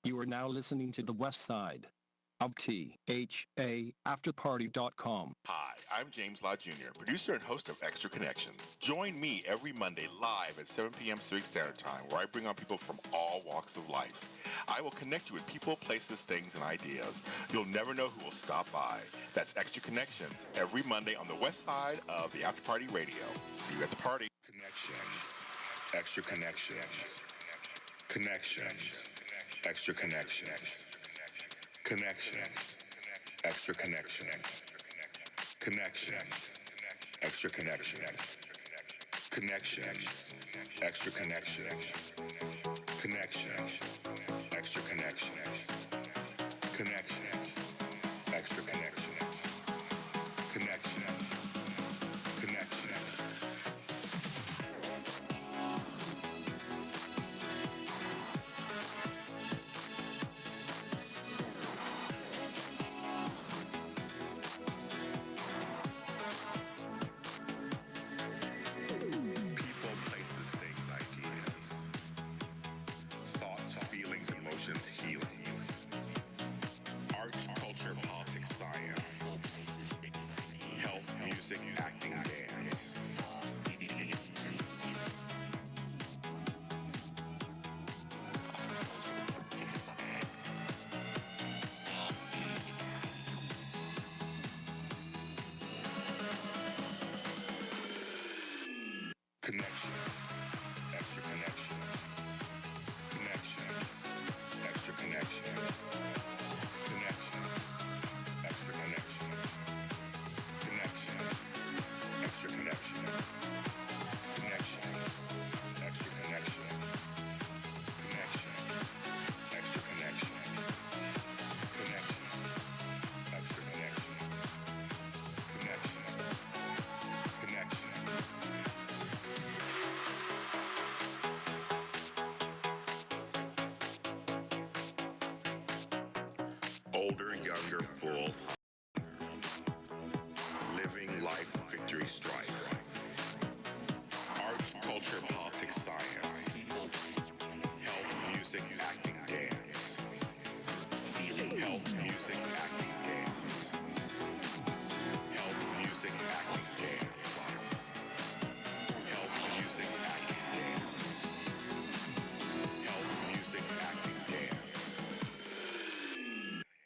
You are now listening to the West Side of Tha Afterparty.com. Hi, I'm James Lott Jr., producer and host of Extra Connections. Join me every Monday live at 7 p.m. Pacific Standard Time, where I bring on people from all walks of life. I will connect you with people, places, things, and ideas. You'll never know who will stop by. That's Extra Connections every Monday on the West Side of the Afterparty Radio. See you at the party. Connections. Extra Connections. Connections. Extra Connections. Connections. Extra Connections. Connections. Extra Connections. Connections. Extra Connections. Connections. Extra Connections. Connections. Extra Connections. Connections. Connections. Older, younger, full. Living life, victory, strife. Arts, culture, politics, science. Health, music, acting, dance. Health, music, acting, dance. Health, music, acting, dance. Health, music, acting, dance. Health, music, acting, dance.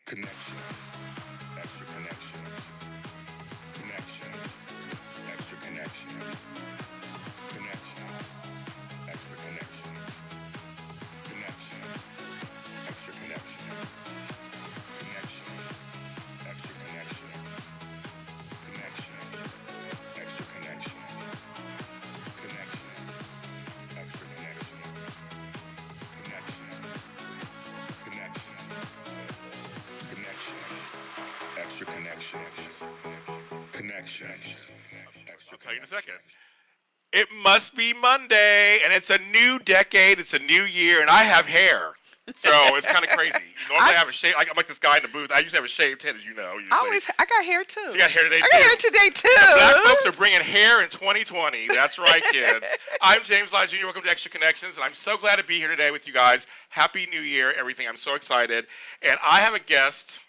Connections, extra connections, connections, extra connections, connections, extra connections, connections, extra connections, connections, extra connections, connections, extra connections, connections, extra connections, extra connections, connections. I'll tell you in a second. It must be Monday, and it's a new decade, it's a new year, and I have hair. So it's kind of crazy. Normally I have a shave. I'm like this guy in the booth. I used to have a shaved head, as you know. I got hair too. So you got hair today too. I got hair today too. The black folks are bringing hair in 2020. That's right, kids. I'm James Lott Jr. Welcome to Extra Connections, and I'm so glad to be here today with you guys. Happy New Year, everything. I'm so excited. And I have a guest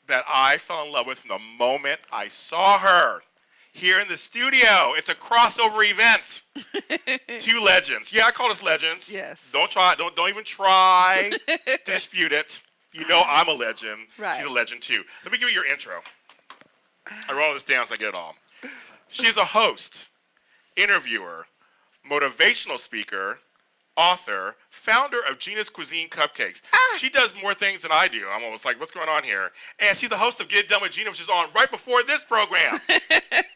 that I fell in love with from the moment I saw her here in the studio. It's a crossover event. Two legends. Yeah, I call us legends. Yes. Don't even try to dispute it. You know I'm a legend. Right. She's a legend too. Let me give you your intro. I wrote all this down so I get it all. She's a host, interviewer, motivational speaker, author, founder of Ginas Cuisine Cupcakes. She does more things than I do. I'm almost like, what's going on here? And she's the host of Get It Done with Gina, which is on right before this program.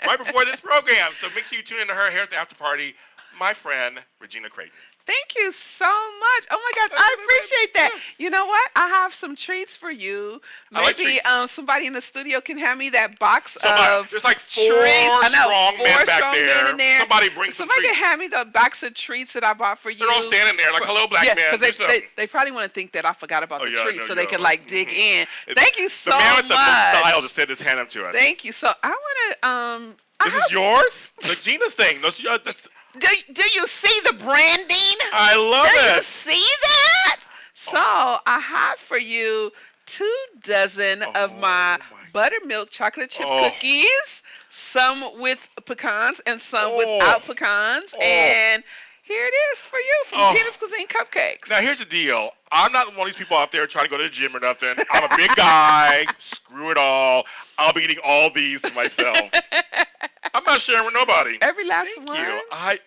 Right before this program. So make sure you tune into her here at the after party. My friend, Regina Crayton. Thank you so much. Oh my gosh, I appreciate that. You know what? I have some treats for you. Maybe somebody in the studio can hand me that box of there's like four treats. strong men back there. In there. Somebody bring some treats. Somebody can hand me the box of treats that I bought for you. They're all standing there like, hello, black man. Because they probably want to think that I forgot about the treats, so they can like dig in. Thank you so much. The man with the most style just said, just hand them to us. Thank you. So I want to. This is yours? The Gina's thing. Do you see the branding? I love it. Do you see that? So I have for you 2 dozen of my buttermilk chocolate chip cookies, some with pecans and some without pecans. And here it is for you from Ginas Cuisine Cupcakes. Now, here's the deal. I'm not one of these people out there trying to go to the gym or nothing. I'm a big guy. Screw it all. I'll be eating all these for myself. I'm not sharing with nobody. Every last Thank one? you.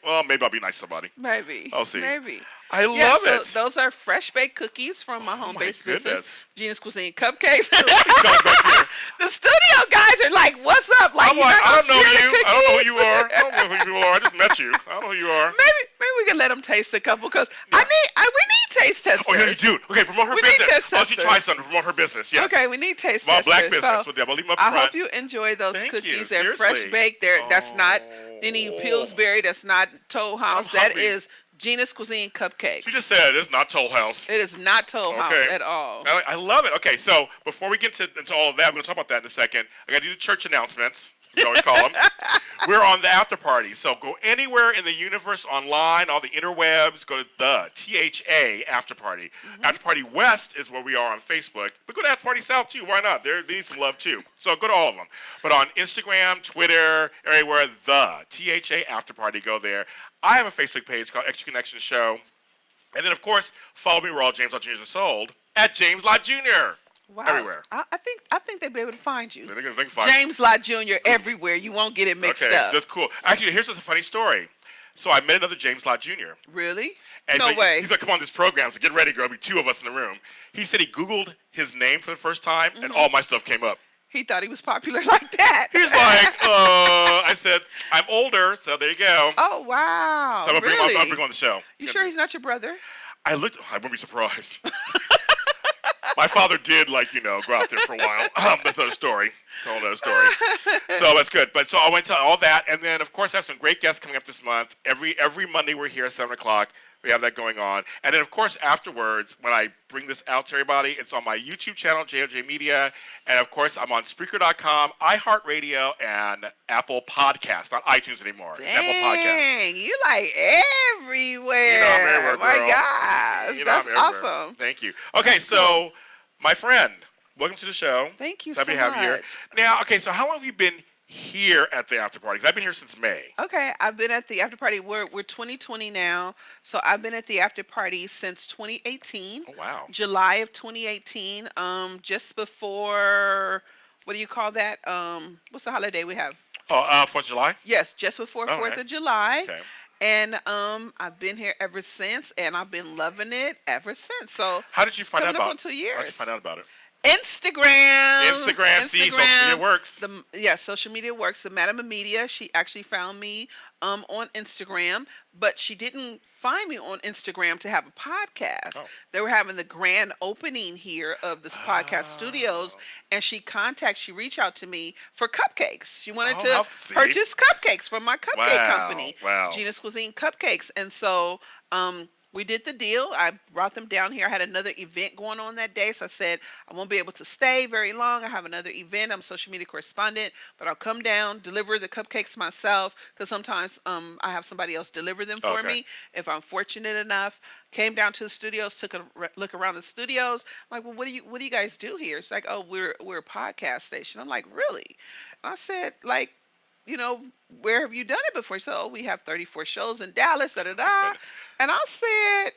Well, maybe I'll be nice to somebody. Maybe. I'll see. Maybe. I love it. So those are fresh baked cookies from my home-based business, Ginas Cuisine Cupcakes. The studio guys are like, "What's up?" Like, I don't know you. I don't know who you are. I don't know who you are. I just met you. I don't know who you are. Maybe we can let them taste a couple because we need taste testers. Oh yeah, you do. Okay, promote her business. I'll let you try something. Promote her business. Yes. Okay, we need taste testers. Black business. So I'll leave them up front. I hope you enjoy those cookies. They're fresh baked. That's not any Pillsbury. That's not Toll House. That is Ginas Cuisine Cupcakes. She just said it's not Toll House. It is not Toll House at all. I love it. Okay, so before we get into all of that, we're going to talk about that in a second. I got to do the church announcements. You always call them. We're on the after party. So go anywhere in the universe online, all the interwebs, go to the THA After Party. After Party West is where we are on Facebook. But go to After Party South too. Why not? They need some love too. So go to all of them. But on Instagram, Twitter, everywhere, the THA After Party, go there. I have a Facebook page called Extra Connection Show. And then, of course, follow me where all James Lott Jr. are sold at James Lott Jr. Wow. Everywhere. I think they'll be able to find you. They can find James Lott Jr. everywhere. You won't get it mixed up. Okay, that's cool. Actually, here's just a funny story. So I met another James Lott Jr. Really? And no way. He's like, come on this program, so get ready, girl. There'll be 2 of us in the room. He said he Googled his name for the first time, and all my stuff came up. He thought he was popular like that. He's like, I said, I'm older, so there you go. Oh, wow. So I'm going really? to bring him on the show. You sure he's not your brother? I wouldn't be surprised. My father did, go out there for a while. That's another story. It's a whole other story. So that's good. But so I went to all that. And then, of course, I have some great guests coming up this month. Every Monday we're here at 7 o'clock. We have that going on. And then, of course, afterwards, when I bring this out to everybody, it's on my YouTube channel, JOJ Media. And, of course, I'm on Spreaker.com, iHeartRadio, and Apple Podcasts. Not iTunes anymore. Dang, it's Apple Podcasts. You like everywhere. You know I'm everywhere, girl. My gosh. That's awesome. Thank you. Okay, so, my friend, welcome to the show. Thank you so much. Have you here. Now, okay, so how long have you been here at the after party? 'Cause I've been here since May. Okay, I've been at the after party. We're 2020 now, so I've been at the after party since 2018. Oh wow! July of 2018. Just before, what do you call that? What's the holiday we have? Oh, 4th of July. Yes, just before 4th of July. Okay. And I've been here ever since, and I've been loving it ever since. So how did you find out about it? 2 years. How did you find out about it? Instagram. See, social media works. Social media works. The Madam of Media, she actually found me on Instagram, but she didn't find me on Instagram to have a podcast. Oh. They were having the grand opening here of this podcast studios, and she reached out to me for cupcakes. She wanted to purchase cupcakes from my cupcake company, Ginas Cuisine Cupcakes, and so we did the deal. I brought them down here. I had another event going on that day, so I said I won't be able to stay very long. I have another event. I'm a social media correspondent, but I'll come down, deliver the cupcakes myself, because sometimes I have somebody else deliver them for me if I'm fortunate enough. Came down to the studios, took a look around the studios. I'm like, well, what do you guys do here? It's like, oh, we're a podcast station. I'm like, really? And I said, like, where have you done it before? So we have 34 shows in Dallas, da-da-da. And I said,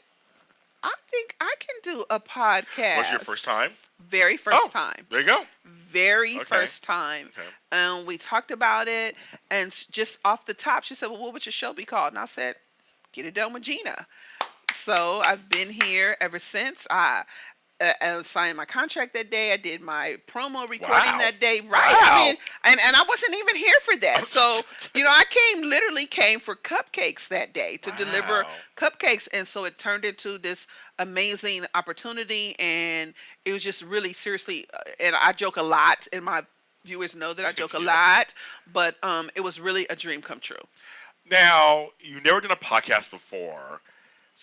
I think I can do a podcast. Was your first time? Very first time. There you go. Very first time. Okay. We talked about it, and just off the top, she said, well, what would your show be called? And I said, Get It Done with Gina. So I've been here ever since. I signed my contract that day. I did my promo recording that day. Right. Wow. I mean, and I wasn't even here for that. So, I literally came for cupcakes that day to deliver cupcakes. And so it turned into this amazing opportunity. And it was just really seriously, and I joke a lot, and my viewers know that I joke a lot, but it was really a dream come true. Now, you've never done a podcast before.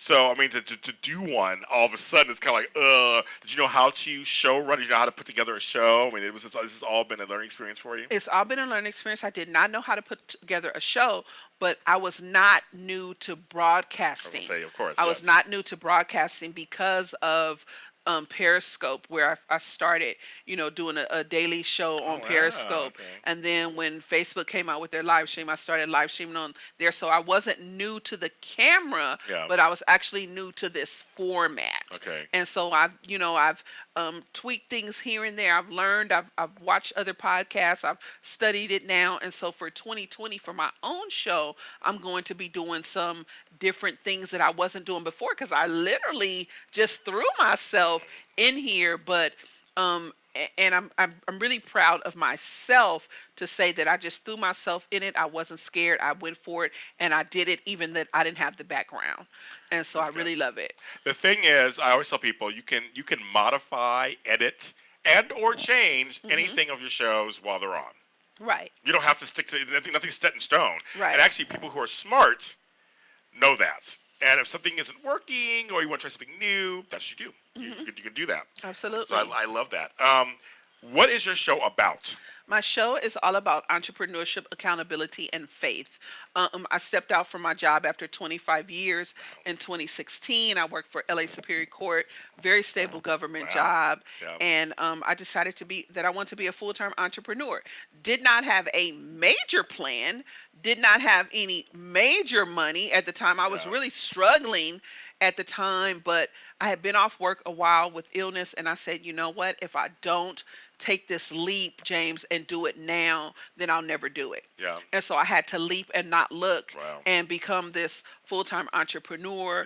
So, I mean, to do one, all of a sudden, it's kind of like, did you know how to show run? Did you know how to put together a show? I mean, this has all been a learning experience for you? It's all been a learning experience. I did not know how to put together a show, but I was not new to broadcasting. I would say, of course. I was not new to broadcasting because of Periscope, where I started, doing a daily show on Periscope. Okay. And then when Facebook came out with their live stream, I started live streaming on there. So I wasn't new to the camera, but I was actually new to this format. Okay. And so I've tweaked things here and there. I've learned, I've watched other podcasts, I've studied it now. And so for 2020, for my own show, I'm going to be doing some different things that I wasn't doing before, because I literally just threw myself in here. But and I'm really proud of myself to say that I just threw myself in it. I wasn't scared. I went for it, and I did it even that I didn't have the background. And so I really love it. The thing is, I always tell people, you can modify, edit, and or change anything of your shows while they're on. Right. You don't have to stick to nothing's set in stone. Right. And actually, people who are smart know that. And if something isn't working, or you want to try something new, that's what you do. You can do that. Absolutely. So I love that. What is your show about? My show is all about entrepreneurship, accountability, and faith. I stepped out from my job after 25 years in 2016. I worked for LA Superior Court, very stable government job. Yeah. And I decided that I want to be a full-time entrepreneur. Did not have a major plan, did not have any major money at the time. I was really struggling at the time, but I had been off work a while with illness, and I said, you know what, if I don't take this leap, James, and do it now, then I'll never do it. Yeah. And so I had to leap and not look and become this full-time entrepreneur.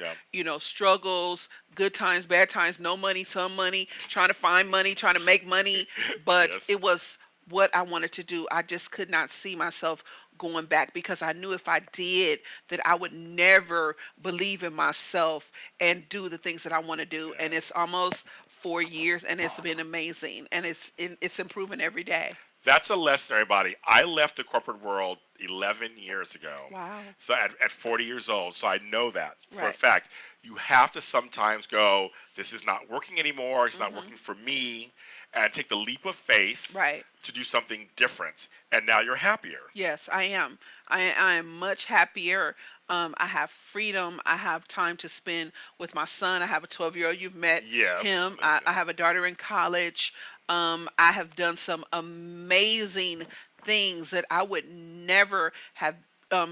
Struggles, good times, bad times, no money, some money, trying to find money, trying to make money, but it was what I wanted to do. I just could not see myself going back, because I knew if I did, that I would never believe in myself and do the things that I want to do. And it's almost 4 years, and it's been amazing, and it's improving every day. That's a lesson, everybody. I left the corporate world 11 years ago. Wow. So at 40 years old, so I know that for a fact. You have to sometimes go, this is not working anymore, it's not working for me, and take the leap of faith to do something different. And now you're happier. Yes, I am. I am much happier. I have freedom. I have time to spend with my son. I have a 12-year-old. You've met him. I have a daughter in college. I have done some amazing things that I would never have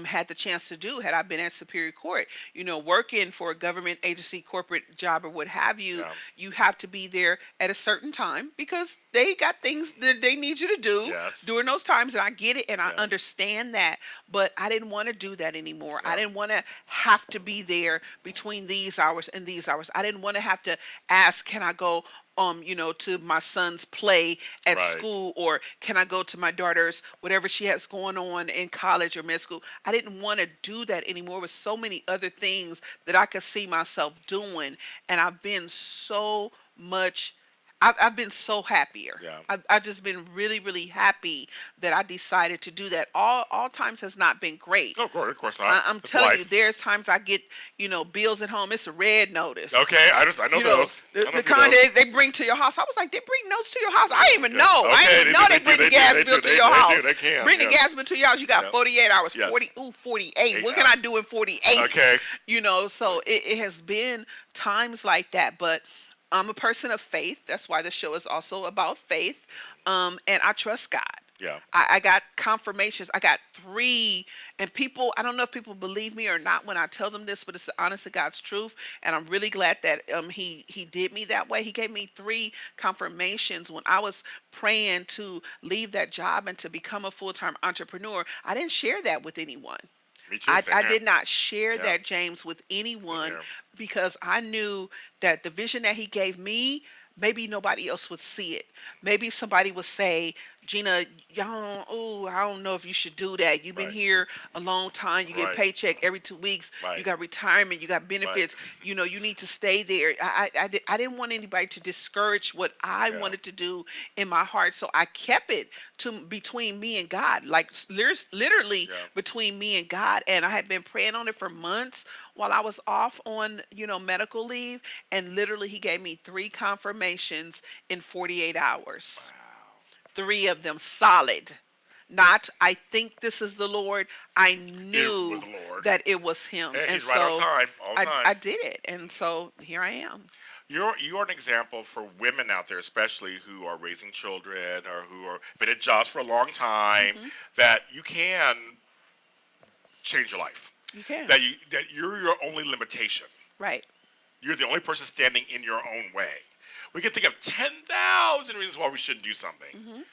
had the chance to do had I been at Superior Court. Working for a government agency, corporate job, or what have you, you have to be there at a certain time, because they got things that they need you to do during those times. And I get it, and I understand that, but I didn't want to do that anymore. I didn't want to have to be there between these hours and these hours. I didn't want to have to ask, can I go to my son's play at school, or can I go to my daughter's, whatever she has going on in college or med school. I didn't want to do that anymore. With so many other things that I could see myself doing. And I've been so much I've been so happier. I've just been really, really happy that I decided to do that. All times has not been great. Of course not. I'm telling you, there's times I get, bills at home. It's a red notice. Okay, I know those. The kind they bring to your house. I was like, they bring notes to your house. I didn't even know. I didn't even know they bring the gas bill to your house. They can. Bring the gas bill to your house. You got 48 hours. 48. What can I do in 48? Okay. So it has been times like that, but I'm a person of faith. That's why the show is also about faith. And I trust God. Yeah. I got confirmations. I got 3, and people, I don't know if people believe me or not when I tell them this, but it's the honest to God's truth. And I'm really glad that he did me that way. He gave me 3 confirmations when I was praying to leave that job and to become a full-time entrepreneur. I didn't share that with anyone. I did not share that, James, with anyone, because I knew that the vision that he gave me, maybe nobody else would see it. Maybe somebody would say, Gina, I don't know if you should do that. You've been Right. here a long time. You get a Right. paycheck every 2 weeks. Right. You got retirement. You got benefits. You know, you need to stay there. I didn't want anybody to discourage what I Yeah. wanted to do in my heart. So I kept it between me and God, like literally Yeah. between me and God. And I had been praying on it for months while I was off on, medical leave. And literally he gave me 3 confirmations in 48 hours. 3 of them solid. Not, I think this is the Lord. I knew was the Lord. that it was him. Yeah, and he's right on time, all the time. I did it. And so here I am. You're an example for women out there, especially who are raising children or who are been at jobs for a long time, that you can change your life. You can. That you're your only limitation. Right. You're the only person standing in your own way. We can think of 10,000 reasons why we shouldn't do something.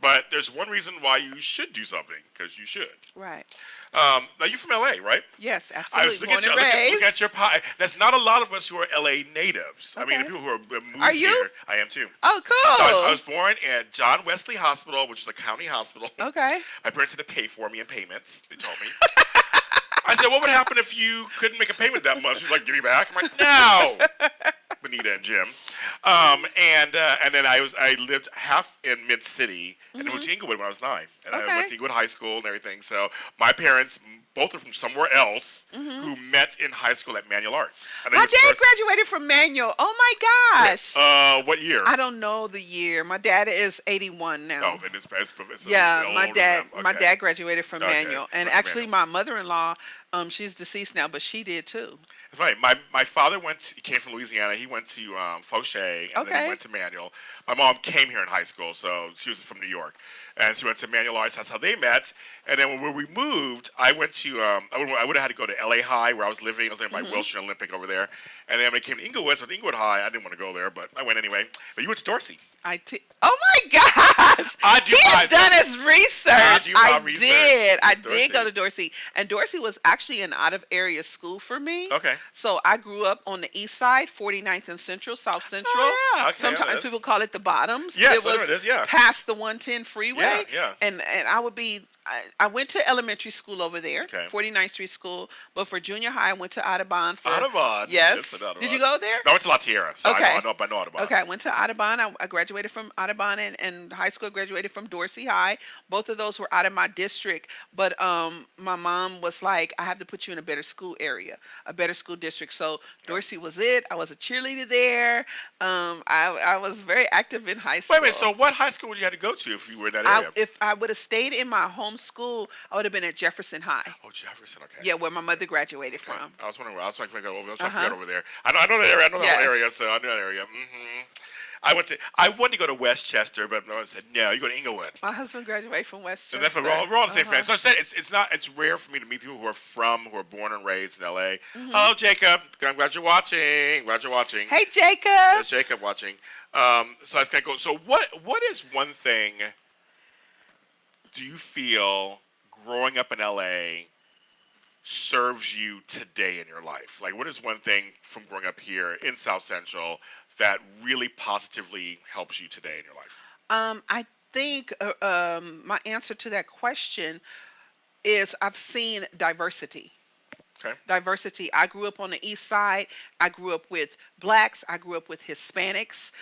But there's one reason why you should do something, because you should. Right. Now, you're from L.A., right? Yes, I absolutely. was looking look at your pie. There's not a lot of us who are L.A. natives. I mean, the Okay. people who are moved Are you? here. I am too. Oh, cool. So I was born at John Wesley Hospital, which is a county hospital. Okay. My parents had to pay for me in payments, they told me. I said, what would happen if you couldn't make a payment that much? She's like, give me back. I'm like, no. Benita and Jim. And then I lived half in Mid-City, and then went to Inglewood when I was 9. And I went to Inglewood High School and everything. So my parents, both are from somewhere else, who met in high school at Manual Arts. And My dad graduated from Manual. Oh my gosh. What year? I don't know the year. My dad is 81 now. Oh, and it's Yeah, my older dad. now. My Okay. dad graduated from Okay, Manual, and from actually, Manual. my mother-in-law, she's deceased now, but she did too. It's funny. My father he came from Louisiana. He went to Fauché, and then Okay. he went to Manual. My mom came here in high school, so she was from New York. And she went to Manual Arts. That's how they met. And then when we moved, I went to, I would have had to go to LA High where I was living. I was living by Wilshire Olympic over there. And then when I came to Inglewood, so Inglewood High, I didn't want to go there, but I went anyway. But you went to Dorsey. Oh my gosh! He's done his research. I did go to Dorsey, and Dorsey was actually an out-of-area school for me. Okay. So I grew up on the east side, 49th and Central, South Central. Oh, yeah. Okay, Sometimes people call it the Bottoms. Yes, it was it is, yeah. past the 110 freeway. Yeah. And I went to elementary school over there, Okay. 49th Street School. But for junior high, I went to Audubon. Audubon. Yes. Audubon. Did you go there? No, I went to La Tierra, so Okay. I know Audubon. Okay, I went to Audubon. I graduated from Audubon, and high school graduated from Dorsey High. Both of those were out of my district, but my mom was like, I have to put you in a better school area, a better school district. So Dorsey was it. I was a cheerleader there. I was very active in high school. Wait a minute, so what high school would you have to go to if you were in that area? If I would have stayed in my home school, I would have been at Jefferson High. Oh, Jefferson, okay. Yeah, where my mother graduated Okay. from. I was wondering. I was trying to figure out over there. I know that area. I know that whole area. So I know that area. I wanted to go to Westchester, but I said no. You go to Inglewood. My husband graduated from Westchester. So that's we're all the same friends. So I said it's rare for me to meet people who are born and raised in L.A. Hello, Jacob. I'm glad you're watching. Hey, Jacob. There's Jacob watching. So I was gonna go. So what is one thing? Do you feel growing up in L.A. serves you today in your life? Like, what is one thing from growing up here in South Central that really positively helps you today in your life? I think my answer to that question is I've seen diversity. Okay. Diversity. I grew up on the east side. I grew up with blacks. I grew up with Hispanics.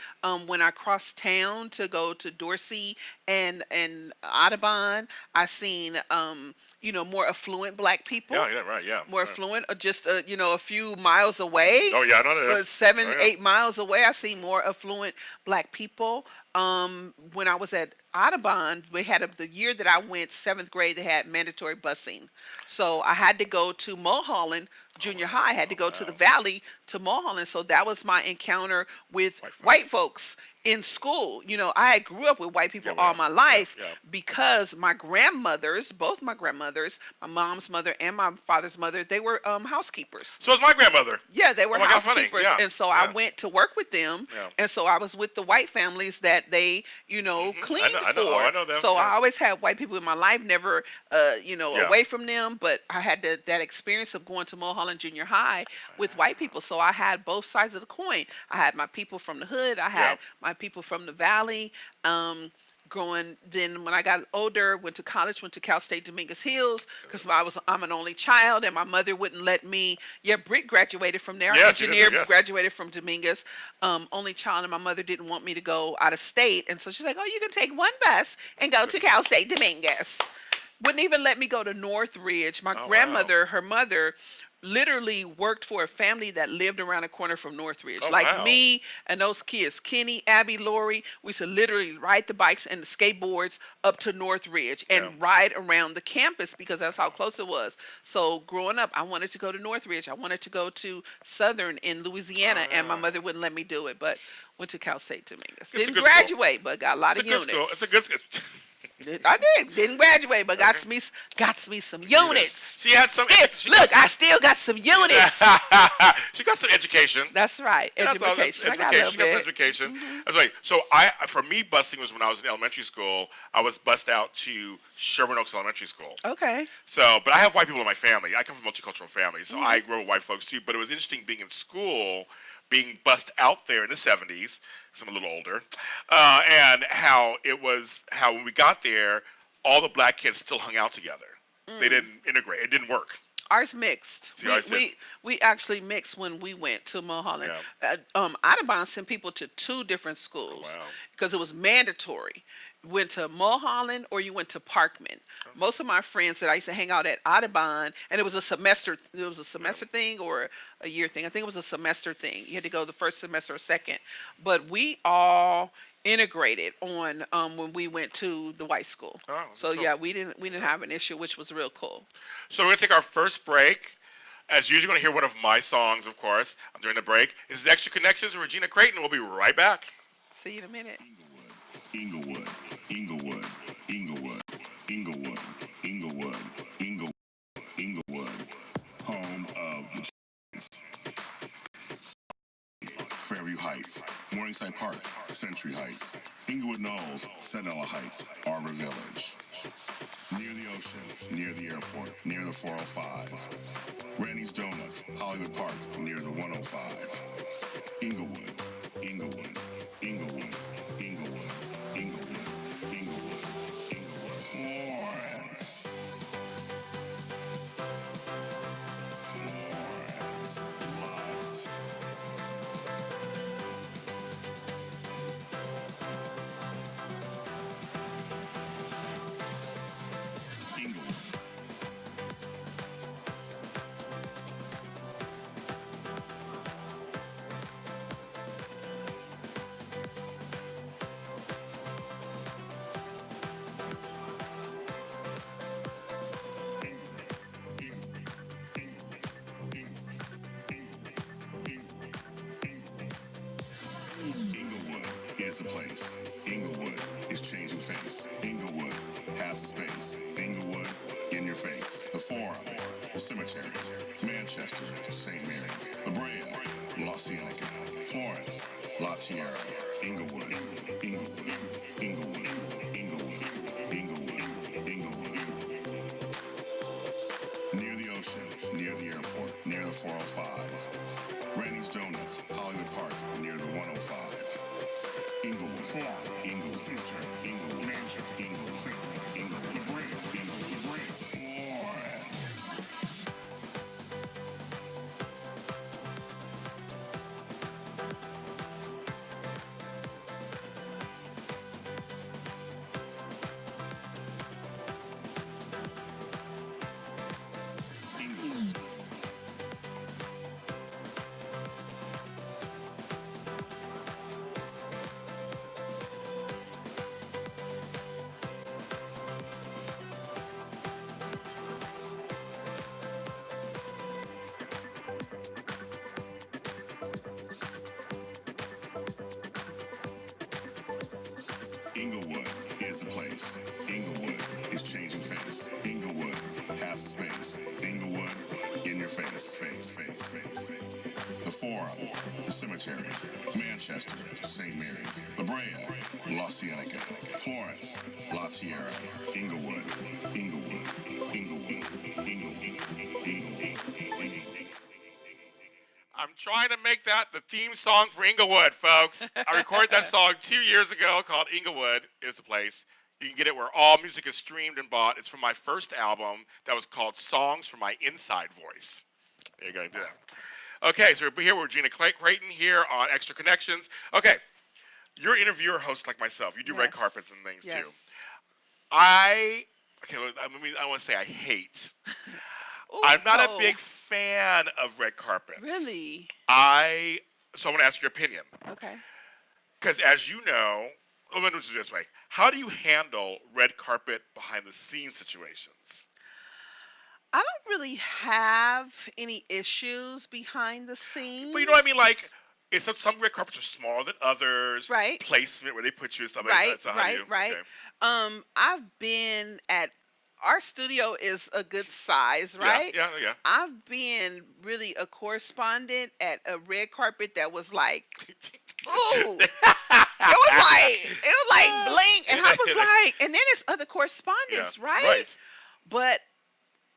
When I crossed town to go to Dorsey and Audubon, I seen more affluent black people. Yeah, right, yeah. More right. affluent, just a few miles away. Oh yeah, I know that. 8 miles away, I see more affluent black people. When I was at Audubon, we had the year that I went 7th grade, they had mandatory busing. So I had to go to Mulholland Junior High. I had to go to the Valley to Mulholland. So that was my encounter with white folks in school, I grew up with white people all my life because my grandmothers, both my grandmothers, my mom's mother and my father's mother, they were housekeepers. So is my grandmother. Yeah, they were housekeepers, and so I went to work with them, and so I was with the white families that they, cleaned for. I know them. So I always had white people in my life, never, away from them, but I had that experience of going to Mulholland Junior High with white people, so I had both sides of the coin. I had my people from the hood, I had my people from the valley. Then when I got older, went to college, went to Cal State Dominguez Hills because I'm an only child, and my mother wouldn't let me. Yeah, Britt graduated from there. Engineer graduated from Dominguez. Only child, and my mother didn't want me to go out of state, and so she's like, "Oh, you can take one bus and go to Cal State Dominguez." Wouldn't even let me go to Northridge. My grandmother, her mother, literally worked for a family that lived around the corner from Northridge. Me and those kids, Kenny, Abby, Lori, we used to literally ride the bikes and the skateboards up to Northridge and ride around the campus because that's how close it was. So growing up, I wanted to go to Northridge. I wanted to go to Southern in Louisiana, and my mother wouldn't let me do it, but went to Cal State Dominguez. Didn't graduate, but got a lot of units. It's a good school. I didn't graduate, but got me some units. She had some. I still got some units. She got some education. That's right, education. She got some education. That's right. So for me, busing was when I was in elementary school. I was bused out to Sherman Oaks Elementary School. Okay. So, but I have white people in my family. I come from a multicultural family, so I grew up with white folks too. But it was interesting being in school, being bussed out there in the 70s, because I'm a little older, and how when we got there, all the black kids still hung out together. They didn't integrate. It didn't work. Ours mixed. We actually mixed when we went to Mulholland. Audubon sent people to 2 different schools because it was mandatory. Went to Mulholland or you went to Parkman. Most of my friends that I used to hang out at Audubon, and it was a semester thing or a year thing. I think it was a semester thing. You had to go the first semester or second. But we all integrated on when we went to the white school. So cool. We didn't have an issue, which was real cool. So we're gonna take our first break. As usual, you're gonna hear one of my songs, of course, during the break. This is Extra Connections with Regina Crayton. We'll be right back. See you in a minute. Inglewood, Inglewood, Inglewood, Inglewood, Inglewood, Inglewood, Inglewood, home of the Fairview Heights, Morningside Park, Century Heights, Inglewood Knolls, Sentinel Heights, Arbor Village. Near the ocean, near the airport, near the 405. Randy's Donuts, Hollywood Park, near the 105. Inglewood, Inglewood, Inglewood, Inglewood, Inglewood, Inglewood, Inglewood, Florence. Florence, Lott. Inglewood. Inglewood is the place. Inglewood is changing face. Inglewood has the space. Inglewood in your face. The Forum, the Cemetery, Manchester, St. Mary's, La Brea, La Cienega, Florence, La Tierra, Inglewood, Inglewood, Inglewood, Inglewood, Inglewood, Inglewood. Near the ocean, near the airport, near the 405. Randy's Donuts, Hollywood Park, near the 105. Inglewood, Inglewood, Center, Inglewood, Manchester, Inglewood, Inglewood, La Brea, Inglewood, La Brea, Florence. Inglewood is the place. Inglewood is changing face. Inglewood has the space. Inglewood in your face. The Forum, the Cemetery, Manchester, St. Mary's, La Brea, La Cienega, Florence, La Tierra, Inglewood, Inglewood, Inglewood, Inglewood, Inglewood, Inglewood. I'm trying to make that the theme song for Inglewood, folks. I recorded that song 2 years ago called Inglewood is the Place. You can get it where all music is streamed and bought. It's from my first album that was called Songs from My Inside Voice. There you go, do that. Okay, so we're here with Regina Crayton here on Extra Connections. Okay, you're an interviewer host like myself. You do red carpets and things too. I want to say I hate. Ooh, I'm not a big fan of red carpets. Really? So I want to ask your opinion. Okay. Because as you know, let me do it this way. How do you handle red carpet behind the scenes situations? I don't really have any issues behind the scenes. But you know what I mean? Like, some red carpets are smaller than others. Right. Placement where they put you and stuff like that. So right. Okay. I've been at, our studio is a good size, right? Yeah. I've been really a correspondent at a red carpet that was like, ooh. It was like blink. And I was like, and then it's other correspondents, right? But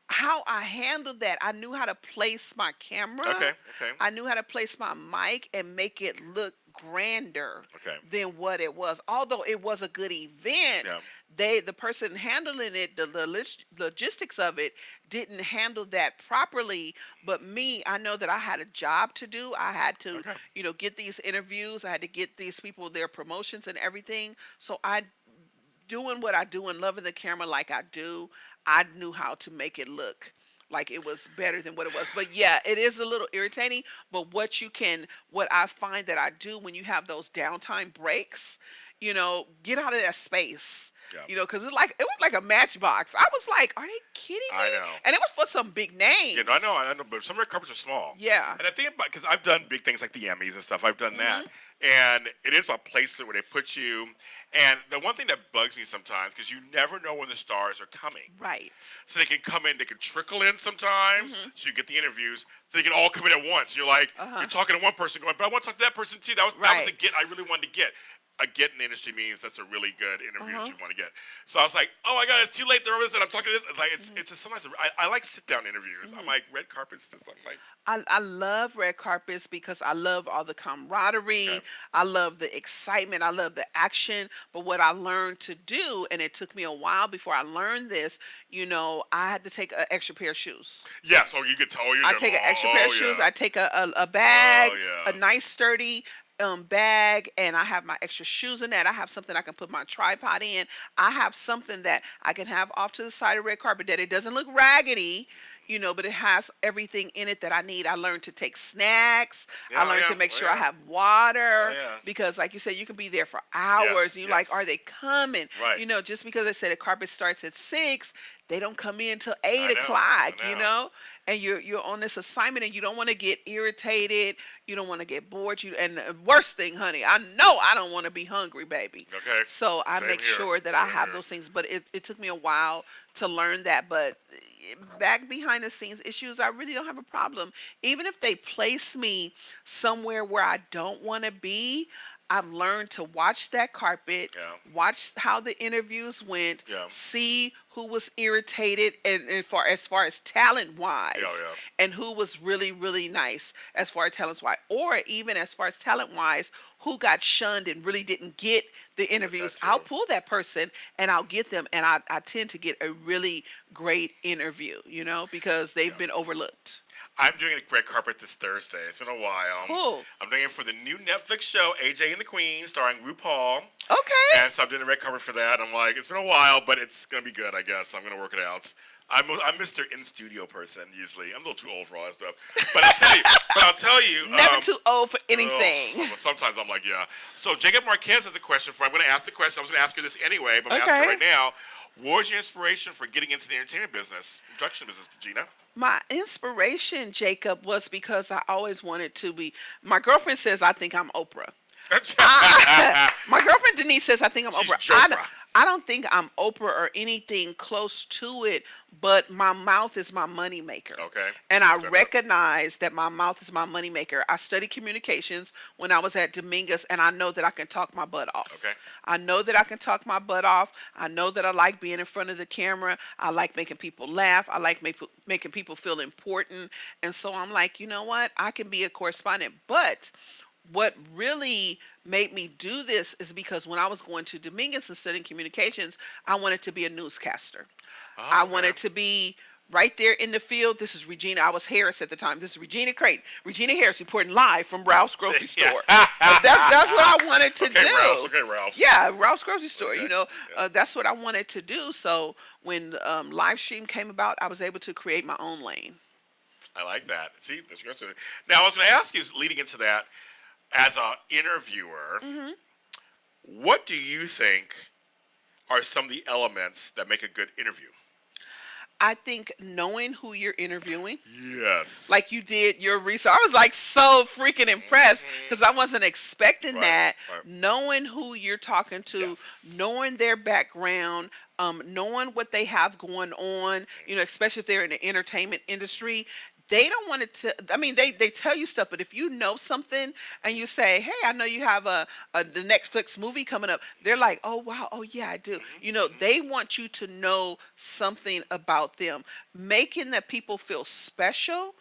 how I handled that, I knew how to place my camera. Okay. I knew how to place my mic and make it look grander than what it was. Although it was a good event, the person handling it, the logistics of it, didn't handle that properly. But me, I know that I had a job to do. I had to, get these interviews. I had to get these people their promotions and everything. So doing what I do and loving the camera like I do, I knew how to make it look like it was better than what it was. But yeah, it is a little irritating. But what I find that I do when you have those downtime breaks, get out of that space. Yeah. Because it was like a matchbox. I was like, are they kidding me? I know. And it was for some big names. I know, but some red carpets are small. Yeah. And I think because I've done big things like the Emmys and stuff. I've done that. And it is about placement where they put you. And the one thing that bugs me sometimes, because you never know when the stars are coming. Right. So they can come in, they can trickle in sometimes, so you get the interviews. So they can all come in at once. You're like, you're talking to one person going, but I want to talk to that person too. That was the get I really wanted to get. A get in the industry means that's a really good interview that you want to get. So I was like, oh my God, it's too late. They're over this and I'm talking to this. It's like, it's just sometimes, I like sit down interviews. I'm like, red carpets, just I'm like. I love red carpets because I love all the camaraderie. Okay. I love the excitement. I love the action. But what I learned to do, and it took me a while before I learned this, I had to take an extra pair of shoes. Yeah, so you could tell I take an extra pair of shoes. I take a bag, a nice sturdy bag, and I have my extra shoes in that. I have something I can put my tripod in. I have something that I can have off to the side of the red carpet that it doesn't look raggedy, but it has everything in it that I need. I learned to take snacks. I learned to make sure I have water because, like you said, you can be there for hours. And you're like, are they coming? Right. Just because they say the carpet starts at 6, they don't come in till 8 o'clock, and you're on this assignment and you don't want to get irritated. You don't want to get bored. And the worst thing, honey, I know I don't want to be hungry, baby. Okay. So I make sure that I have those things. But it took me a while to learn that. But back behind the scenes issues, I really don't have a problem. Even if they place me somewhere where I don't want to be, I've learned to watch that carpet, watch how the interviews went, see who was irritated and as far as talent-wise, and who was really, really nice as far as talent-wise, or even as far as talent-wise, who got shunned and really didn't get the interviews. I'll pull that person and I'll get them, and I tend to get a really great interview, because they've been overlooked. I'm doing a red carpet this Thursday. It's been a while. Cool. I'm doing it for the new Netflix show, AJ and the Queen, starring RuPaul. Okay. And so I'm doing the red carpet for that. I'm like, it's been a while, but it's going to be good, I guess. I'm going to work it out. I'm Mr. In-studio person, usually. I'm a little too old for all that stuff. But I'll tell you. Never too old for anything. Sometimes I'm like, yeah. So Jacob Marquez has a question for you. I'm going to ask the question. I was going to ask her this anyway, but I'm going to ask her right now. What was your inspiration for getting into the entertainment business, production business, Gina? My inspiration, Jacob, was because I always wanted to be. My girlfriend says I think I'm Oprah. My girlfriend Denise says I think I'm Oprah. I don't think I'm Oprah or anything close to it, but my mouth is my money maker. Okay. And I recognize that my mouth is my money maker. I studied communications when I was at Dominguez, and I know that I can talk my butt off. Okay. I know that I can talk my butt off. I know that I like being in front of the camera. I like making people laugh. I like making people feel important. And so I'm like, you know what? I can be a correspondent. But what really made me do this is because when I was going to Dominguez and studying communications, I wanted to be a newscaster. Oh, I wanted to be right there in the field. This is Regina. I was Harris at the time. This is Regina Crayton. Regina Harris reporting live from Ralph's grocery store. That's what I wanted to do. Ralph's. Okay, Ralph. Yeah, Ralph's grocery store. Okay. You know, that's what I wanted to do. So when live stream came about, I was able to create my own lane. I like that. See, that's good. Now I was going to ask you, leading into that, as an interviewer, what do you think are some of the elements that make a good interview? I think knowing who you're interviewing. Yes. Like you did your research. I was like so freaking impressed because I wasn't expecting that. Right. Knowing who you're talking to, knowing their background, knowing what they have going on, you know, especially if they're in the entertainment industry. They don't want it to, I mean, they tell you stuff, but if you know something and you say, hey, I know you have the Netflix movie coming up, they're like, oh, wow, oh, yeah, I do. You know, they want you to know something about them, making that people feel special,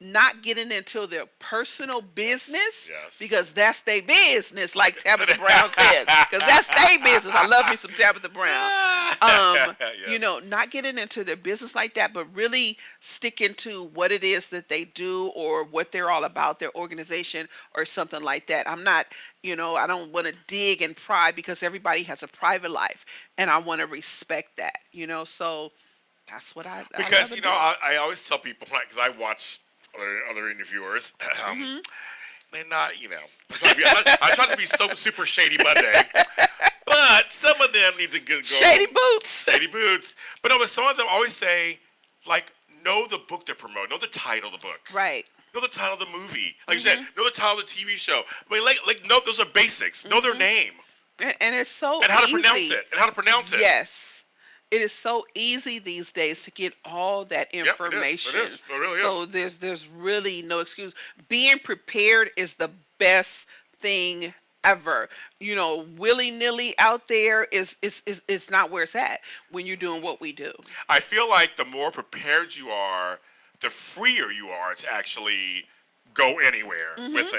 not getting into their personal business, because that's their business, like Tabitha Brown says, because that's their business. I love me some Tabitha Brown. You know, not getting into their business like that, but really sticking to what it is that they do or what they're all about, their organization or something like that. I'm not, you know, I don't want to dig and pry because everybody has a private life, and I want to respect that, you know, so that's what I because, you know, I always tell people, because I watch other interviewers, they're not, you know, I try to be so super shady Monday, but some of them need to go shady boots. But no, but some of them always say, like, know the book to promote, know the title of the book, right? Know the title of the movie, like you said, know the title of the TV show. I mean, like, no, those are basics. Know their name, and it's so and how easy. to pronounce it. Yes. It is so easy these days to get all that information. It is. It really is. So there's really no excuse. Being prepared is the best thing ever. You know, willy-nilly out there is not where it's at when you're doing what we do. I feel like the more prepared you are, the freer you are to actually go anywhere with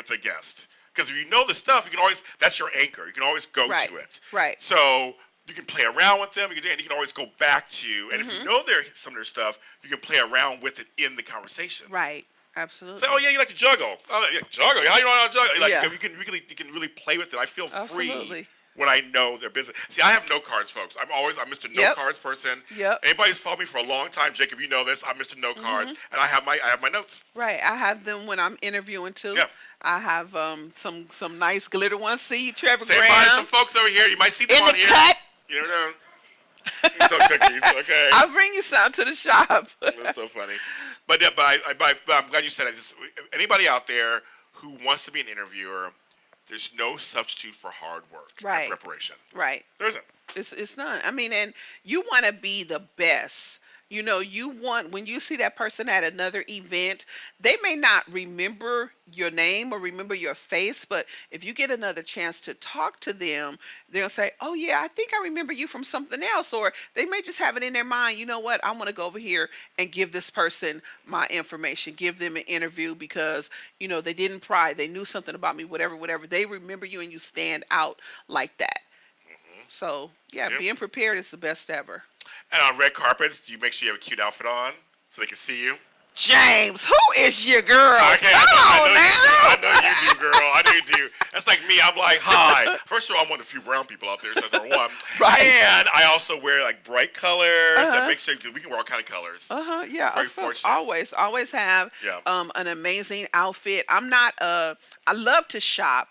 the guest. Because if you know the stuff, you can always, that's your anchor. You can always go to it. Right. So you can play around with them, and you can always go back to, and if you know some of their stuff, you can play around with it in the conversation. Right, absolutely. Say, oh yeah, you like to juggle. Oh yeah, juggle. How you know how to juggle? Like, you can really play with it. I feel free when I know their business. See, I have note cards, folks. I'm Mr. Note Cards person. Yep. Anybody who's followed me for a long time, Jacob, you know this. I'm Mr. Note Cards, and I have my notes. Right, I have them when I'm interviewing too. Yeah. I have some nice glitter ones. See, Trevor Graham. Say some folks over here. You might see them in on the here. cut. You know. Some cookies, okay. I'll bring you some to the shop. That's so funny. But I'm glad you said it. Just, anybody out there who wants to be an interviewer, there's no substitute for hard work and preparation. Right. There isn't. It's not. I mean, and you want to be the best. You know, when you see that person at another event, they may not remember your name or remember your face, but if you get another chance to talk to them, they'll say, oh yeah, I think I remember you from something else. Or they may just have it in their mind, you know what, I want to go over here and give this person my information, give them an interview because, you know, they didn't pry, they knew something about me, whatever. They remember you and you stand out like that. So, being prepared is the best ever. And on red carpets, do you make sure you have a cute outfit on so they can see you? James, who is your girl? Okay, I know you do, girl. I know you do. That's like me. I'm like, hi. First of all, I'm one of the few brown people out there, so that's number one. Right. And I also wear like bright colors that make sure we can wear all kind of colors. Yeah. Very fortunate. Always have an amazing outfit. I love to shop,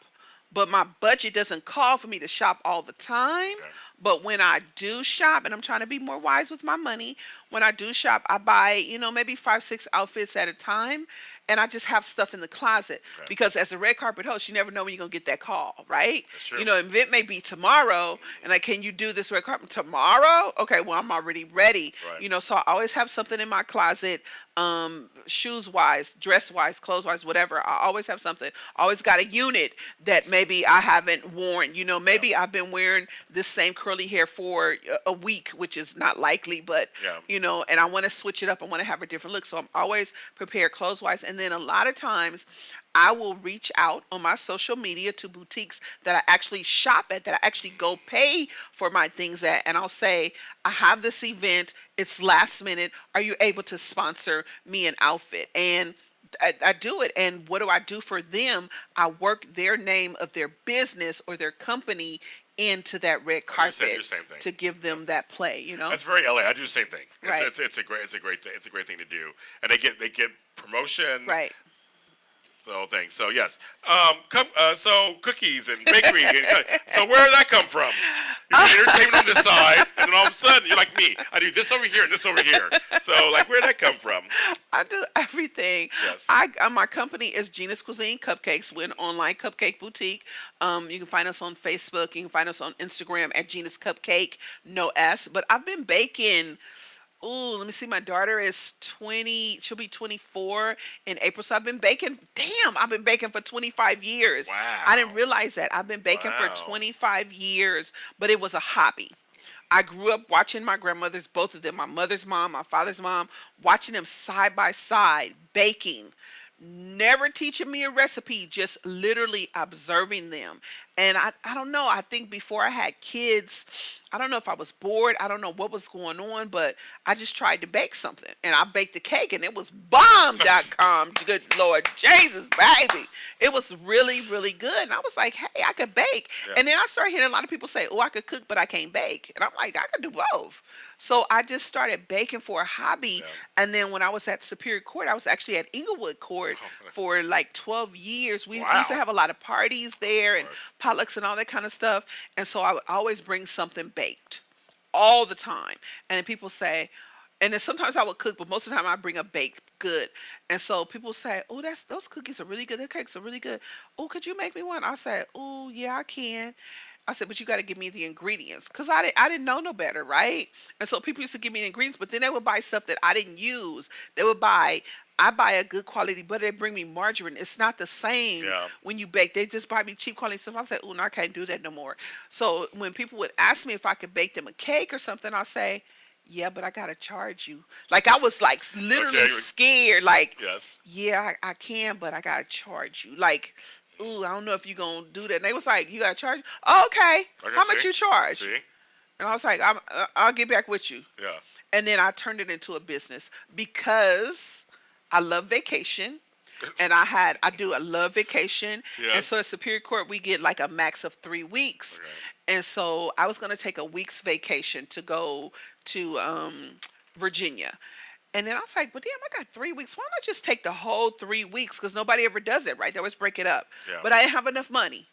but my budget doesn't call for me to shop all the time. Okay. But when I do shop, and I'm trying to be more wise with my money, when I do shop, I buy, maybe 5-6 outfits at a time. and I just have stuff in the closet because as a red carpet host, you never know when you're gonna get that call, right? That's true. You know, event may be tomorrow, and like, can you do this red carpet tomorrow? Okay, well, I'm already ready. Right. You know, so I always have something in my closet, shoes wise, dress wise, clothes wise, whatever. I always have something. Always got a unit that maybe I haven't worn. You know, maybe I've been wearing this same curly hair for a week, which is not likely, but you know, and I want to switch it up. I want to have a different look. So I'm always prepared clothes wise. And then a lot of times I will reach out on my social media to boutiques that I actually shop at, that I actually go pay for my things at. And I'll say, I have this event. It's last minute. Are you able to sponsor me an outfit? And I do it. And what do I do for them? I work their name of their business or their company into that red carpet to give them that play, you know. That's very LA. I do the same thing. Right. It's a great thing to do, and they get promotion. Right. So thanks. So yes, so cookies and bakery. So where did that come from? You're doing entertainment on this side, and then all of a sudden you're like me. I do this over here and this over here. So like, where did that come from? I do everything. Yes. My company is Ginas Cuisine Cupcakes. We're an online cupcake boutique. You can find us on Facebook. You can find us on Instagram at Ginas Cupcake, no S. But I've been baking. Ooh, let me see. My daughter is 20. She'll be 24 in April. So I've been baking. Damn, I've been baking for 25 years. Wow. I didn't realize that. I've been baking for 25 years, but it was a hobby. I grew up watching my grandmothers, both of them, my mother's mom, my father's mom, watching them side by side baking. Never teaching me a recipe, just literally observing them. And I don't know. I think before I had kids, I don't know if I was bored. I don't know what was going on, but I just tried to bake something. And I baked a cake, and it was bomb.com. Good Lord Jesus, baby. It was really, really good. And I was like, hey, I could bake. Yeah. And then I started hearing a lot of people say, oh, I could cook, but I can't bake. And I'm like, I could do both. So I just started baking for a hobby. Yeah. And then when I was at Superior Court, I was actually at Inglewood Court for like 12 years. We used to have a lot of parties there and potlucks and all that kind of stuff. And so I would always bring something baked all the time. And then people say, and then sometimes I would cook, but most of the time I bring a baked good. And so people say, oh, those cookies are really good. The cakes are really good. Oh, could you make me one? I say, oh, yeah, I can. I said, but you got to give me the ingredients, because I didn't know no better, right? And so people used to give me the ingredients, but then they would buy stuff that I didn't use. I buy a good quality butter. They bring me margarine. It's not the same when you bake. They just buy me cheap quality stuff. I say, oh, no, I can't do that no more. So when people would ask me if I could bake them a cake or something, I'll say, yeah, but I got to charge you. Like, I was like literally scared. Like, yeah, I can, but I got to charge you. Like, ooh, I don't know if you're going to do that. And they was like, you got to charge? Oh, okay. How much you charge? See? And I was like, I'll get back with you. Yeah. And then I turned it into a business because I love vacation. And I love vacation. Yes. And so at Superior Court, we get like a max of 3 weeks. Okay. And so I was going to take a week's vacation to go to Virginia. And then I was like, well, damn, I got 3 weeks. Why not just take the whole 3 weeks? Because nobody ever does it, right? They always break it up. Yeah. But I didn't have enough money.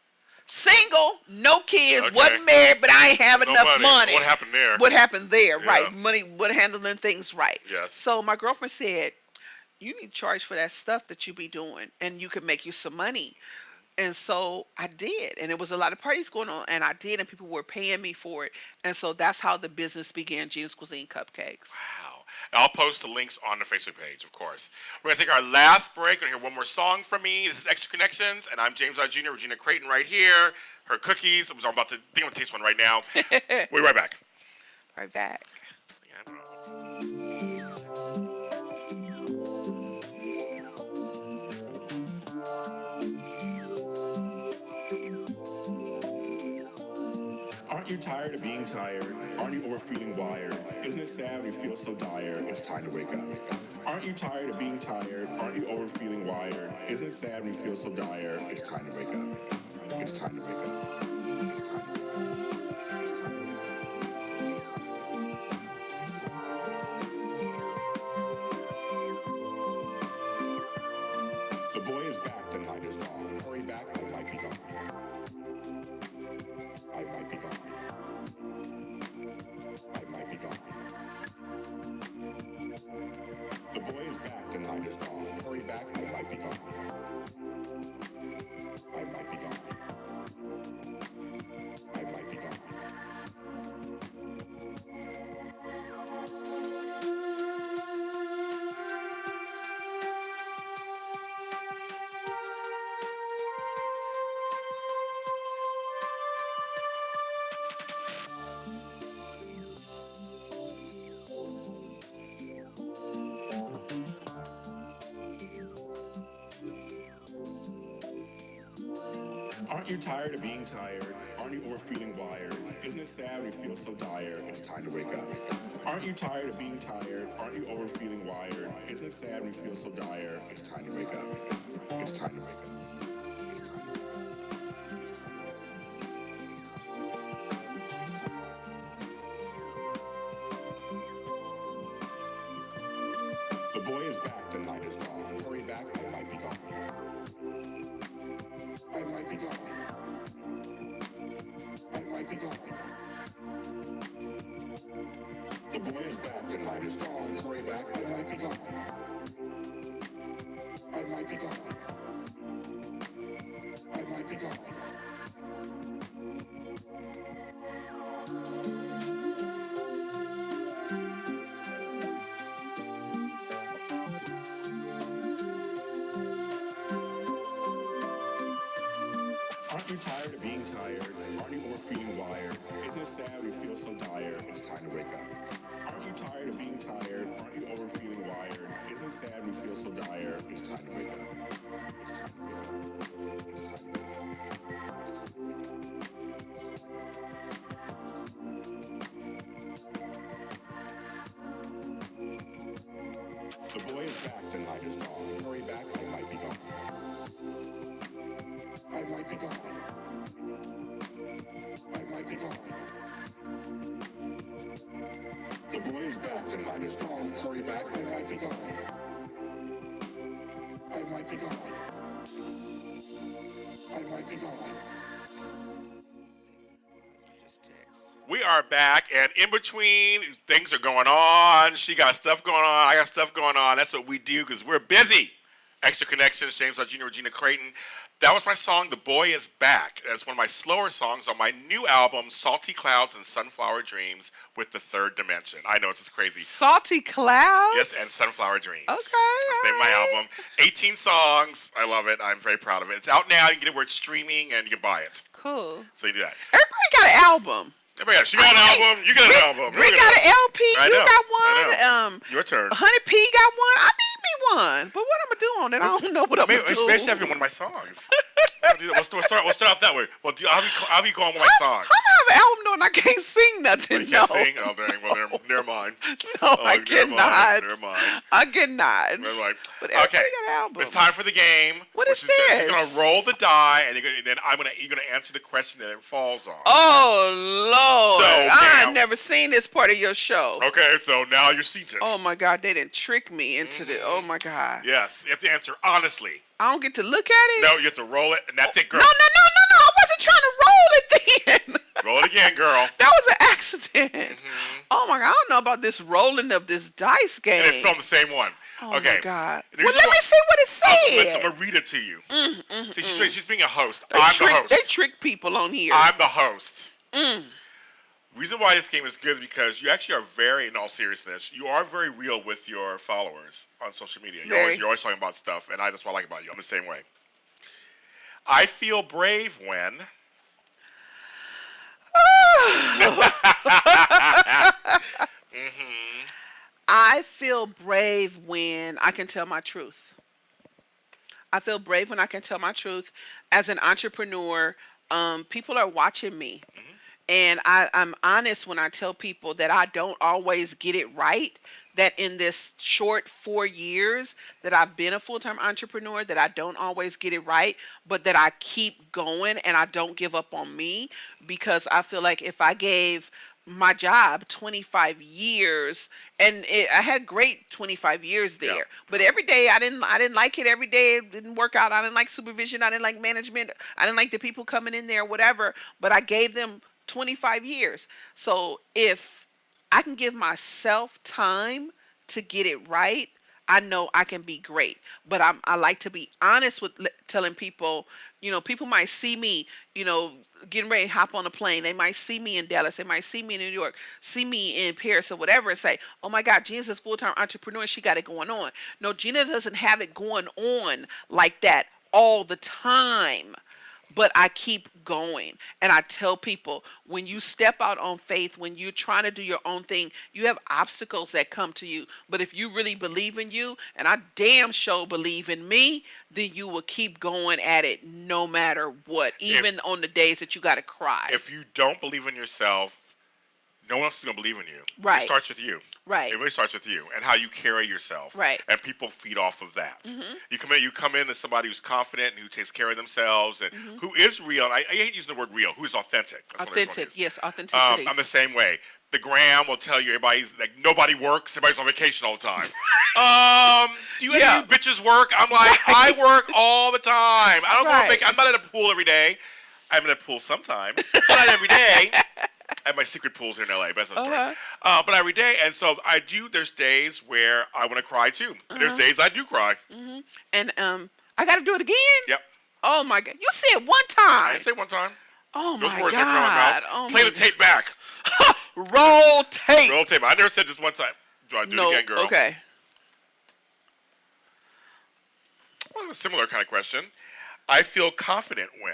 Single, no kids, wasn't married, but I ain't have enough money. What happened there? Right. Money, what handling things right. Yes. So my girlfriend said, you need to charge for that stuff that you be doing, and you can make you some money. And so I did, and there was a lot of parties going on, and I did, and people were paying me for it. And so that's how the business began, Ginas Cuisine Cupcakes. Wow. And I'll post the links on the Facebook page, of course. We're going to take our last break. We're going to hear one more song from me. This is Extra Connections, and I'm James Lott Jr., Regina Crayton right here. Her cookies. I'm about to taste one right now. We'll be right back. Right back. Aren't you tired of being tired? Aren't you over feeling wired? Isn't it sad when you feel so dire? It's time to wake up. Aren't you tired of being tired? Aren't you over feeling wired? Isn't it sad when you feel so dire? It's time to wake up. It's time to wake up. It's time to wake up. It's time to wake up. The boy is back, the night is gone. Hurry back, I might be gone. I might be gone. I might be gone. The boy is back, the night is gone. Hurry back, I might Aren't you tired of being tired? Aren't you overfeeling wired? Isn't it sad we feel so dire? It's time to wake up. Aren't you tired of being tired? Aren't you overfeeling wired? Isn't it sad we feel so dire? It's time to wake up. It's time to wake up. It's time to wake up. It's time to wake up. The boy is back, the night is gone. Hurry back, I might be gone. I might be gone. I might be gone. The boy is back, the night is gone. Hurry back, I might be gone. I might be gone. I might be gone. Aren't you tired of being tired? Aren't you overfeeling wired? Isn't it sad we feel so dire? It's time to wake up. Aren't you tired of being tired? Aren't you overfeeling wired? Isn't it sad we feel so dire? It's time to wake up. It's time to wake up. It's time to wake up. It's time to wake up. The boy is back, the night is gone. Hurry back, I might be gone. I might be gone. I might be gone. The boy is back, the night is gone. Hurry back, I might be gone. I might be gone. I might be gone. We are back, and in between, things are going on. She got stuff going on. I got stuff going on. That's what we do because we're busy. Extra Connections, James Jr., Regina Crayton. That was my song, The Boy Is Back. That's one of my slower songs on my new album, Salty Clouds and Sunflower Dreams with the Third Dimension. I know, it's just crazy. Salty Clouds? Yes, and Sunflower Dreams. Okay. That's the name of my album. 18 songs. I love it. I'm very proud of it. It's out now. You can get it where it's streaming, and you can buy it. Cool. So you do that. Everybody got an album. She got an album. You got an album. We got an LP. You got one. Your turn. Honey P got one. I need me one. But what I'm going to do on it, I don't know what I'm going to do. Especially after one of my songs. We'll start off that way. Well, how you going with my songs? How do I have an album though and I can't sing nothing? Well, you can't sing? Oh, dang. Well, never mind. No, I cannot. Never mind. I cannot. But okay. Got an album. It's time for the game. What is this? You're going to roll the die, and then you're going to answer the question that it falls on. Oh, Lord. So, I've never seen this part of your show. Okay, so now you're seated. Oh, my God. They didn't trick me into this. Oh, my God. Yes. You have to answer honestly. I don't get to look at it? No, you have to roll it, and that's it, girl. No. I wasn't trying to roll it then. Roll it again, girl. That was an accident. Oh, my God. I don't know about this rolling of this dice game. And it's from the same one. Oh, okay. my God. Well, let me see what it says. I'm going to read it to you. See, she's being a host. I'm the host. They trick people on here. I'm the host. Reason why this game is good is because you actually are in all seriousness, you are very real with your followers on social media. You're always talking about stuff, and that's what I like about you. I'm the same way. I feel brave when... I feel brave when I can tell my truth. I feel brave when I can tell my truth. As an entrepreneur, people are watching me. And I'm honest when I tell people that I don't always get it right, that in this short 4 years that I've been a full-time entrepreneur, that I don't always get it right, but that I keep going and I don't give up on me, because I feel like if I gave my job 25 years, and I had great 25 years there, but every day I didn't like it. Every day it didn't work out. I didn't like supervision. I didn't like management. I didn't like the people coming in there, whatever, but I gave them 25 years. So if I can give myself time to get it right, I know I can be great. But I like to be honest with telling people, people might see me, getting ready to hop on a plane. They might see me in Dallas. They might see me in New York, see me in Paris or whatever, and say, oh my God, Gina's a full-time entrepreneur. She got it going on. No, Gina doesn't have it going on like that all the time. but I keep going. And I tell people, when you step out on faith, when you're trying to do your own thing, you have obstacles that come to you. But if you really believe in you, and I damn sure believe in me, then you will keep going at it no matter what, even on the days that you got to cry. If you don't believe in yourself, no one else is going to believe in you. Right. It starts with you. Right. It really starts with you and how you carry yourself. Right. And people feed off of that. You come in as somebody who's confident and who takes care of themselves and who is real. I hate using the word real. Who is authentic. That's authentic. Yes, authenticity. I'm the same way. The gram will tell you everybody's like nobody works. Everybody's on vacation all the time. Do you any of you bitches work? I'm like, I work all the time. I don't go on vacation. I'm not at a pool every day. I'm at a pool sometimes, but not every day. I have my secret pools here in LA, but that's not story. But every day, and so I do. There's days where I want to cry too. And there's days I do cry. And I got to do it again. Yep. Oh my God! You said one time. I didn't say one time. Oh Those my words God! Oh Play the tape back. Roll tape. Roll tape. I never said this one time. Do I do it again, girl? Okay. Well, a similar kind of question. I feel confident when.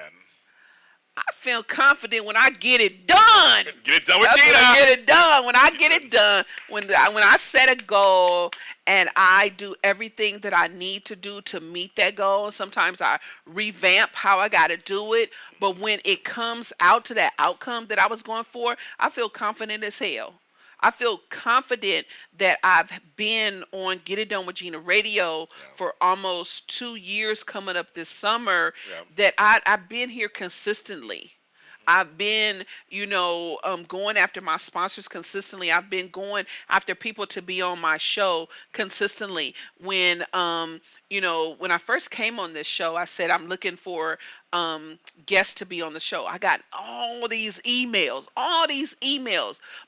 I feel confident when I get it done. Get it done with That's Gina. When I get it done. When I get it done. When I set a goal and I do everything that I need to do to meet that goal. Sometimes I revamp how I got to do it. But when it comes out to that outcome that I was going for, I feel confident as hell. I feel confident that I've been on Get It Done with Gina Radio for almost 2 years coming up this summer, that I've been here consistently. I've been, going after my sponsors consistently. I've been going after people to be on my show consistently. When I first came on this show, I said I'm looking for guests to be on the show. I got all these emails.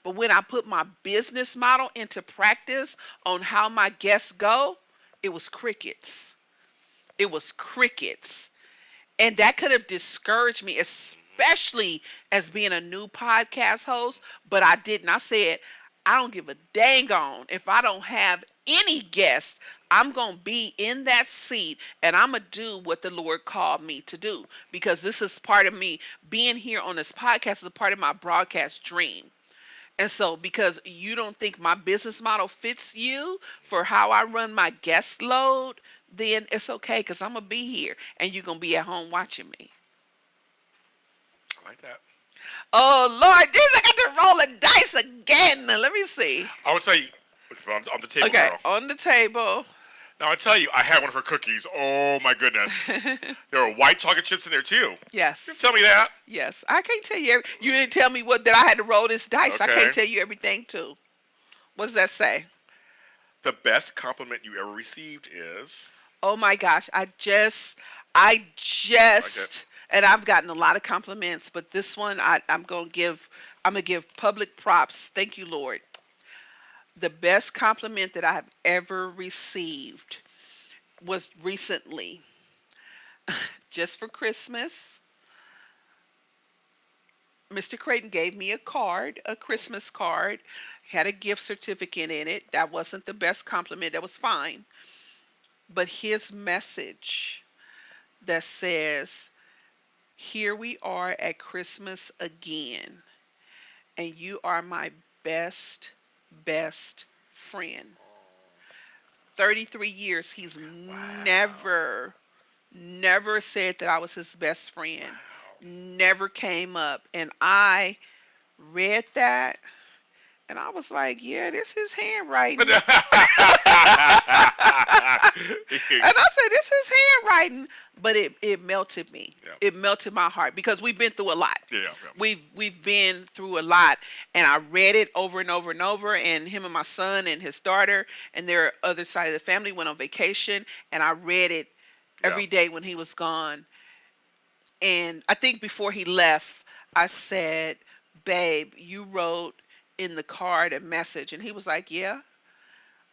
But when I put my business model into practice on how my guests go, it was crickets. And that could have discouraged me, especially as being a new podcast host, but I didn't. I said, I don't give a dang on if I don't have any guests. I'm going to be in that seat and I'm going to do what the Lord called me to do, because this is part of me. Being here on this podcast is a part of my broadcast dream. And so because you don't think my business model fits you for how I run my guest load, then it's okay, because I'm going to be here and you're going to be at home watching me. I like that. Oh, Lord, Jesus, I got to roll a dice again. Let me see. I will tell you, on the table, okay, girl. On the table. Now, I tell you, I had one of her cookies. Oh, my goodness. There were white chocolate chips in there, too. Yes. You didn't tell me that. Yes. I can't tell you. You didn't tell me that I had to roll this dice. Okay. I can't tell you everything, too. What does that say? The best compliment you ever received is? Oh, my gosh. I just, and I've gotten a lot of compliments, but this one I'm going to give public props. Thank you, Lord. The best compliment that I have ever received was recently, just for Christmas. Mr. Crayton gave me a Christmas card, had a gift certificate in it. That wasn't the best compliment. That was fine. But his message that says, here we are at Christmas again, and you are my best friend. 33 years, he's never said that I was his best friend. Never came up. And I read that, and I was like, yeah, this is handwriting. And I said, this is handwriting. But it melted me. Yeah. It melted my heart, because we've been through a lot. Yeah. We've been through a lot. And I read it over and over and over. And him and my son and his daughter and their other side of the family went on vacation. And I read it every day when he was gone. And I think before he left, I said, babe, you wrote in the card a message. And he was like, yeah.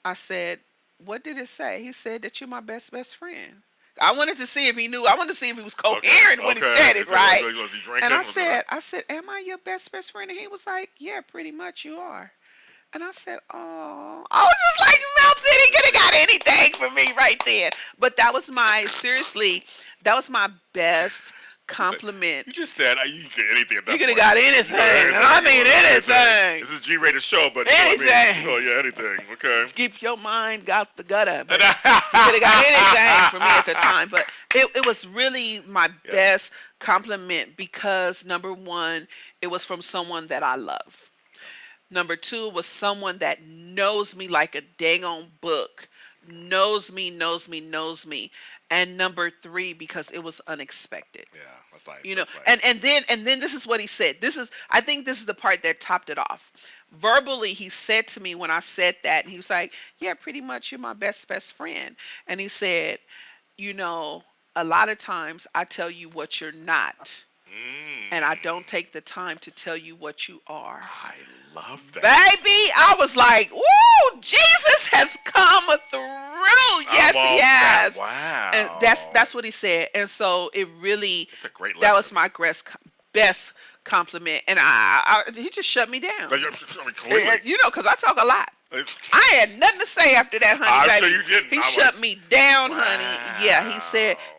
I said, what did it say? He said that you're my best friend. I wanted to see if he knew. I wanted to see if he was coherent when he said it, right? Was he drinking? And I said, am I your best friend? And he was like, yeah, pretty much you are. And I said, oh. I was just like melted. He could have got anything for me right then. But that was my best compliment. You just said you could get anything at that You could have point. got anything. I mean anything. This is a G-rated show, but anything. Oh yeah, anything. Okay. Keep your mind out the gutter. But you could have got anything from me at the time. But it was really my best compliment because number one, it was from someone that I love. Number two was someone that knows me like a dang on book. Knows me. And number three, because it was unexpected. Yeah, that's nice. You know, that's nice. and then this is what he said. I think this is the part that topped it off. Verbally, he said to me when I said that, and he was like, "Yeah, pretty much, you're my best friend." And he said, "You know, a lot of times I tell you what you're not, and I don't take the time to tell you what you are." I love that. Baby, I was like, "Woo, Jesus has come through." Yes, he has. Wow. And that's what he said. And so it really, that's a great lesson. That was my best compliment. And he just shut me down. Clearly. You know, because I talk a lot. I had nothing to say after that, honey. I'm baby. sure you didn't. He shut me down, wow. honey. Yeah,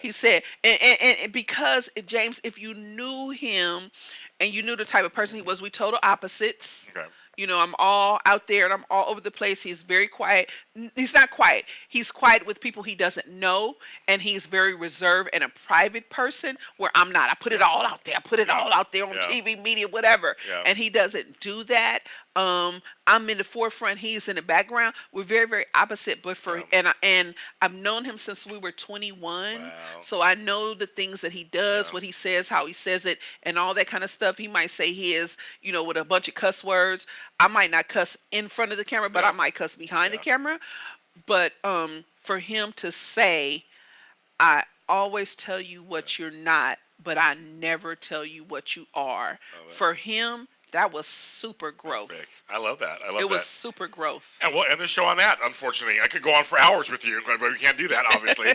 he said, and because, James, if you knew him and you knew the type of person he was, we total opposites. Okay. You know, I'm all out there and I'm all over the place. He's very quiet. He's not quiet. He's quiet with people he doesn't know, and he's very reserved and a private person where I'm not. I put it all out there. I put it all out there on TV, media, whatever. Yeah. And he doesn't do that. I'm in the forefront. He's in the background. We're very, very opposite. But and I've known him since we were 21. Wow. So I know the things that he does, what he says, how he says it, and all that kind of stuff. He might say his, you know, with a bunch of cuss words. I might not cuss in front of the camera, but I might cuss behind the camera. But for him to say, I always tell you what you're not, but I never tell you what you are. For him, that was super growth. I love that. It was super growth. And we'll end the show on that, unfortunately. I could go on for hours with you, but we can't do that, obviously.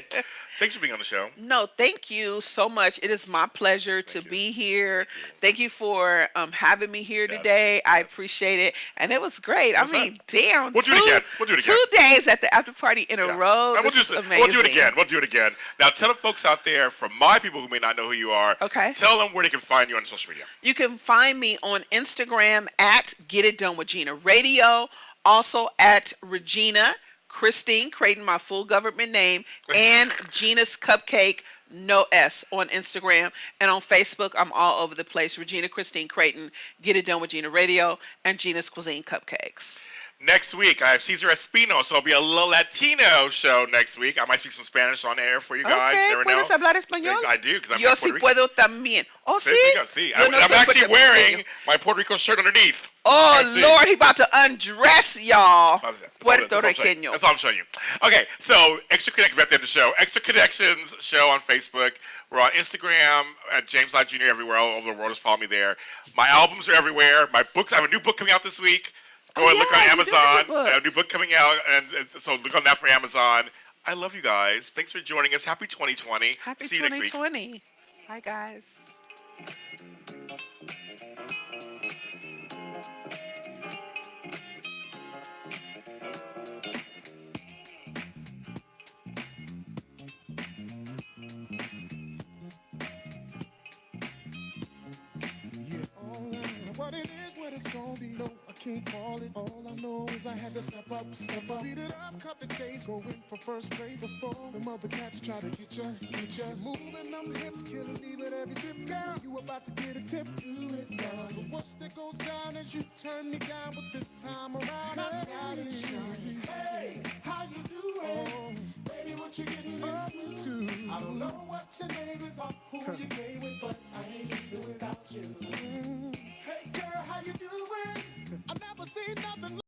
Thanks for being on the show. No, thank you so much. It is my pleasure to be here. Thank you for having me here today. I appreciate it. And it was great. I mean, damn. We'll do it again. 2 days at the after party in a row. We'll do it again. Now, tell the folks out there, from my people who may not know who you are, tell them where they can find you on social media. You can find me on Instagram at Get It Done with Gina Radio. Also at Regina Crayton, my full government name, and Ginas Cupcake, no S, on Instagram. And on Facebook, I'm all over the place. Regina Crayton, Get It Done with Gina Radio, and Ginas Cuisine Cupcakes. Next week, I have Cesar Espino, so it'll be a little Latino show next week. I might speak some Spanish on air for you guys. Okay, you never ¿puedes hablar español? I do, because I'm Yo Puerto sí puedo también. Oh, sí? I'm actually wearing my Puerto Rico shirt underneath. Oh, Lord, he about to undress y'all. Puerto Riqueño. That's all I'm showing you. Okay, so Extra Connections at the end of the show. Extra Connections show on Facebook. We're on Instagram at James Lott Jr. everywhere all over the world. Just follow me there. My albums are everywhere. My books. I have a new book coming out this week. Go and look on Amazon. I have a new book coming out, and so look on that for Amazon. I love you guys. Thanks for joining us. Happy 2020. Happy See you 2020. Next week. Bye, guys. What it is, what it's gonna be, no, I can't call it. All I know is I had to step up. Speed it up, cut the chase, go in for first place. Before the mother cats try to get ya. Moving them hips, killing me with every tip, girl. You about to get a tip, do it, girl. The worst that goes down is you turn me down, but this time around I got it, shine. Hey, how you doing? Baby, what you getting into? I don't know what your name is or who you came with, but I ain't leaving without you. Hey girl, how you doing?